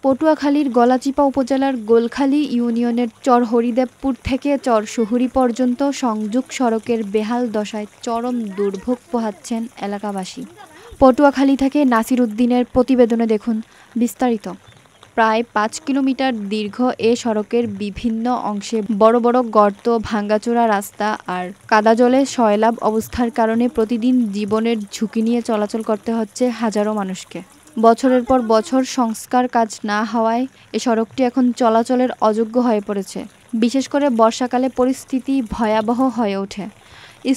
পটুয়াখালীর গলাচিপা উপজেলার গোলখালী ইউনিয়নের চর হরিদেবপুর থেকে চর শহুরী পর্যন্ত সংযোগ সড়কের বেহাল দশায় চরম দুর্ভোগ পোহাচ্ছেন এলাকাবাসী। পটুয়াখালী থেকে নাসির উদ্দিনের প্রতিবেদনে দেখুন বিস্তারিত। প্রায় ৫ কিলোমিটার দীর্ঘ এ সড়কের বিভিন্ন অংশে বড় বড় গর্ত, ভাঙাচোরা রাস্তা আর কাদা জলে সয়লাব অবস্থার কারণে প্রতিদিন জীবনের ঝুঁকি নিয়ে চলাচল করতে হচ্ছে হাজারো মানুষকে। বছরের পর বছর সংস্কার কাজ না হওয়ায় এ সড়কটি এখন চলাচলের অযোগ্য হয়ে পড়েছে। বিশেষ করে বর্ষাকালে পরিস্থিতি ভয়াবহ হয়ে ওঠে।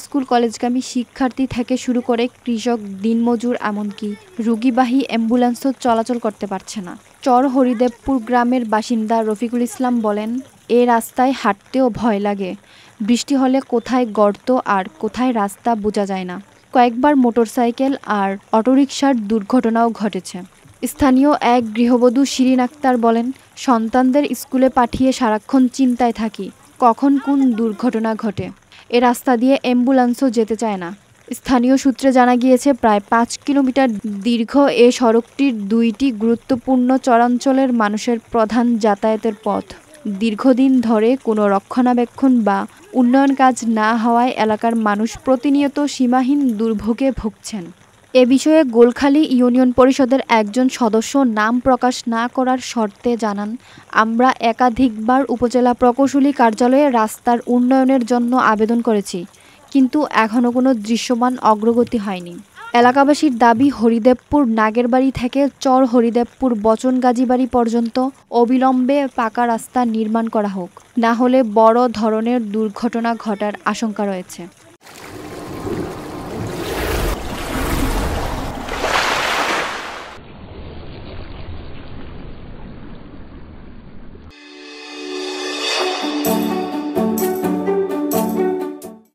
স্কুল কলেজগামী শিক্ষার্থী থেকে শুরু করে কৃষক, দিনমজুর এমনকি রোগীবাহী অ্যাম্বুলেন্সও চলাচল করতে পারছে না। চর হরিদেবপুর গ্রামের বাসিন্দা রফিকুল ইসলাম বলেন, এ রাস্তায় হাঁটতেও ভয় লাগে। বৃষ্টি হলে কোথায় গর্ত আর কোথায় রাস্তা বোঝা যায় না। কয়েকবার মোটরসাইকেল আর অটোরিকশার দুর্ঘটনাও ঘটেছে। স্থানীয় এক গৃহবধূ শিরিন আক্তার বলেন, সন্তানদের স্কুলে পাঠিয়ে সারাক্ষণ চিন্তায় থাকি, কখন কোন দুর্ঘটনা ঘটে। এ রাস্তা দিয়ে অ্যাম্বুলেন্সও যেতে চায় না। স্থানীয় সূত্রে জানা গিয়েছে, প্রায় ৫ কিলোমিটার দীর্ঘ এ সড়কটির দুইটি গুরুত্বপূর্ণ চরাঞ্চলের মানুষের প্রধান যাতায়াতের পথ। দীর্ঘদিন ধরে কোনো রক্ষণাবেক্ষণ বা উন্নয়ন কাজ না হওয়ায় এলাকার মানুষ প্রতিনিয়ত সীমাহীন দুর্ভোগে ভুগছেন। এ বিষয়ে গোলখালী ইউনিয়ন পরিষদের একজন সদস্য নাম প্রকাশ না করার শর্তে জানান, আমরা একাধিকবার উপজেলা প্রকৌশলী কার্যালয়ে রাস্তার উন্নয়নের জন্য আবেদন করেছি, কিন্তু এখনও কোনো দৃশ্যমান অগ্রগতি হয়নি। এলাকাবাসীর দাবি, হরিদেবপুর নাগেরবাড়ি থেকে চর হরিদেবপুর বচনগাজীবাড়ি পর্যন্ত অবিলম্বে পাকা রাস্তা নির্মাণ করা হোক, না হলে বড় ধরনের দুর্ঘটনা ঘটার আশঙ্কা রয়েছে।